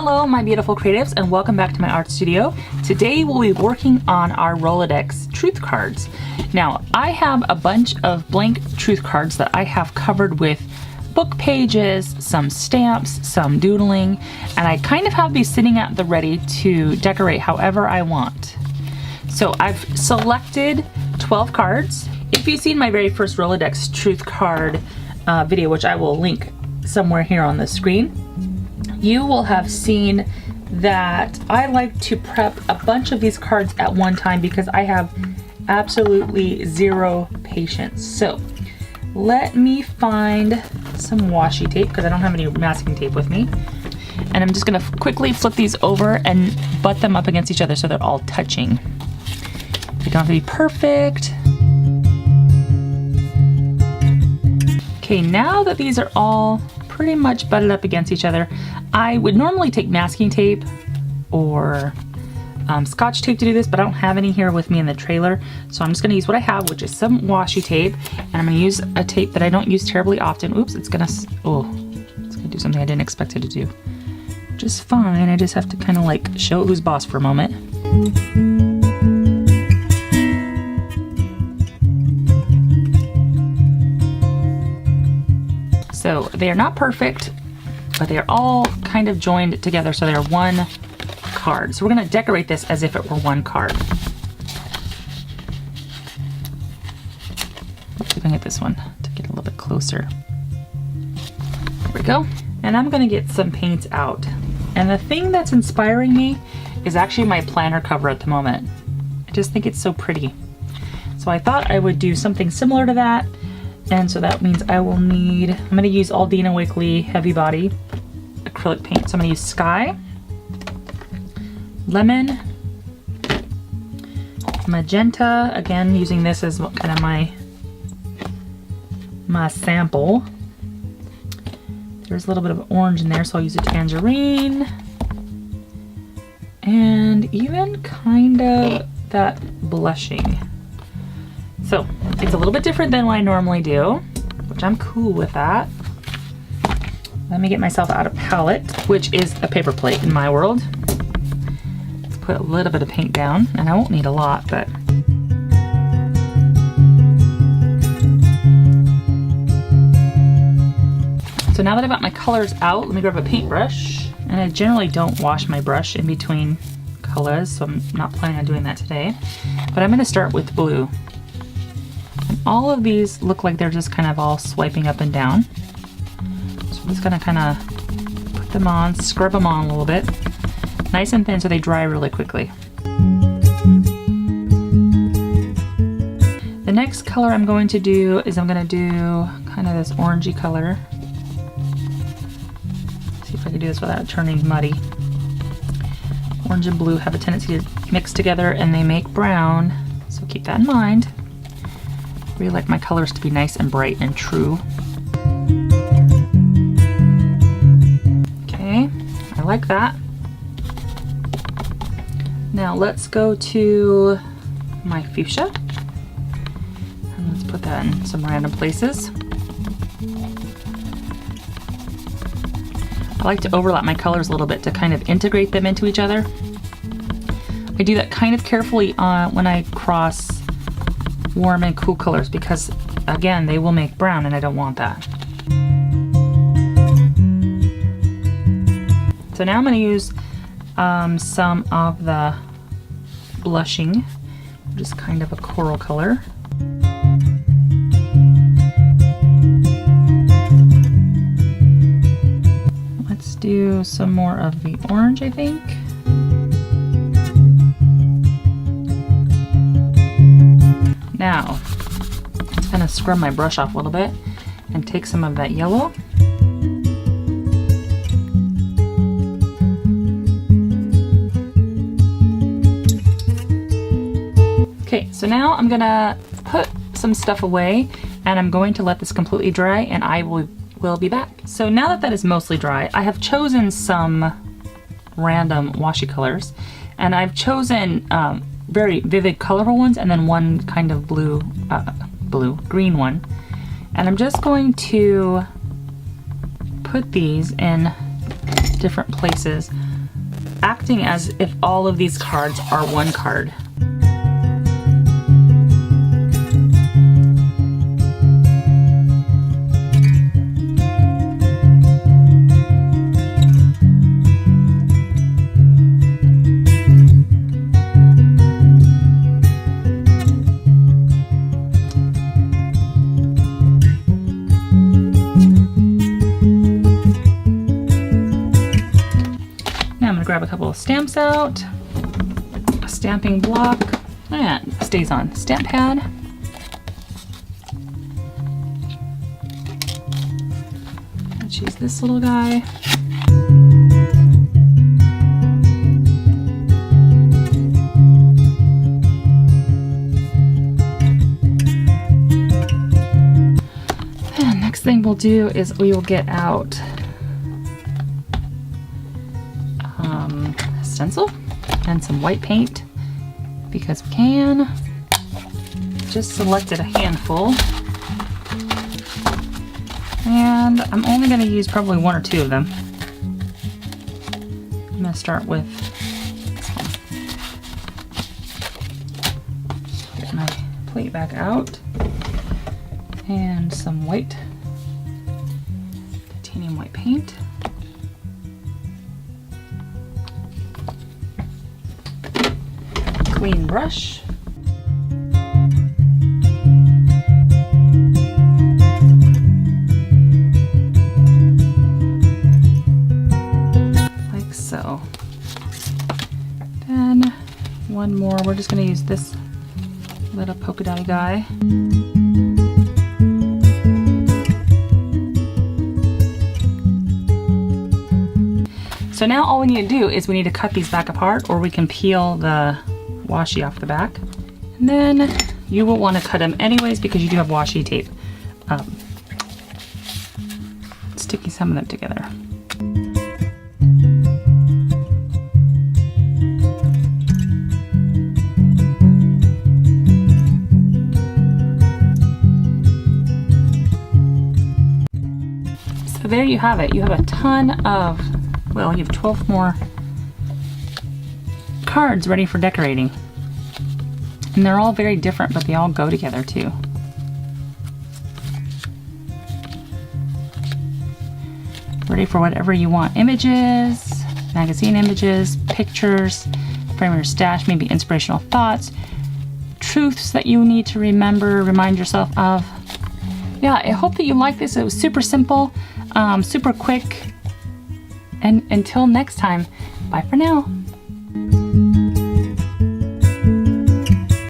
Hello my beautiful creatives and welcome back to my art studio. Today we'll be working on our Rolodex truth cards. Now I have a bunch of blank truth cards that I have covered with book pages, some stamps, some doodling, and I kind of have these sitting at the ready to decorate however I want. So I've selected 12 cards. If you've seen my very first Rolodex truth card video, which I will link somewhere here on the screen, you will have seen that I like to prep a bunch of these cards at one time because I have absolutely zero patience. So let me find some washi tape because I don't have any masking tape with me. And I'm just gonna quickly flip these over and butt them up against each other so they're all touching. They don't have to be perfect. Okay, now that these are all pretty much butted up against each other, I would normally take masking tape or scotch tape to do this, but I don't have any here with me in the trailer. So I'm just gonna use what I have, which is some washi tape, and I'm gonna use a tape that I don't use terribly often. Oops, it's gonna do something I didn't expect it to do. Just fine, I just have to kind of like show who's boss for a moment. So they are not perfect, but they are all kind of joined together so they're one card. So we're gonna decorate this as if it were one card. Let's see if I can get this one to get a little bit closer. There we go. And I'm gonna get some paints out. And the thing that's inspiring me is actually my planner cover at the moment. I just think it's so pretty. So I thought I would do something similar to that. And so that means I will need, I'm gonna use Aldina Wickly Heavy Body acrylic paint. So I'm gonna use Sky, Lemon, Magenta, again using this as kind of my sample. There's a little bit of orange in there, so I'll use a Tangerine. And even kind of that blushing. So it's a little bit different than what I normally do, which I'm cool with that. Let me get myself out a palette, which is a paper plate in my world. Let's put a little bit of paint down, and I won't need a lot, but. So now that I've got my colors out, let me grab a paintbrush. And I generally don't wash my brush in between colors, so I'm not planning on doing that today. But I'm gonna start with blue. And all of these look like they're just kind of all swiping up and down. So I'm just gonna kind of put them on, scrub them on a little bit. Nice and thin so they dry really quickly. The next color I'm going to do is I'm gonna do kind of this orangey color. See if I can do this without turning muddy. Orange and blue have a tendency to mix together and they make brown, so keep that in mind. Really like my colors to be nice and bright and true. Okay, I like that. Now let's go to my fuchsia. And let's put that in some random places. I like to overlap my colors a little bit to kind of integrate them into each other. I do that kind of carefully when I cross warm and cool colors because again they will make brown and I don't want that. So now I'm going to use some of the blushing, which is kind of a coral color. Let's do some more of the orange, I think. Now, I'm gonna scrub my brush off a little bit and take some of that yellow. Okay, so now I'm gonna put some stuff away and I'm going to let this completely dry and I will be back. So now that that is mostly dry, I have chosen some random washi colors and I've chosen very vivid colorful ones and then one kind of green one. And I'm just going to put these in different places, acting as if all of these cards are one card. Grab a couple of stamps out, a stamping block, and it stays on stamp pad. Let's use this little guy. And next thing we'll do is we will get out stencil and some white paint because we can. Just selected a handful, and I'm only going to use probably one or two of them. I'm going to start with this one. Get my plate back out and some white titanium white paint. Clean brush. Like so. Then one more. We're just going to use this little polka dotty guy. So now all we need to do is we need to cut these back apart, or we can peel the washi off the back, and then you will want to cut them anyways because you do have washi tape sticking some of them together. So there you have it. You have a ton of, well, you have 12 more cards ready for decorating. And they're all very different, but they all go together too. Ready for whatever you want. Images, magazine images, pictures, frame your stash, maybe inspirational thoughts, truths that you need to remember, remind yourself of. Yeah, I hope that you like this. It was super simple, super quick. And until next time, bye for now.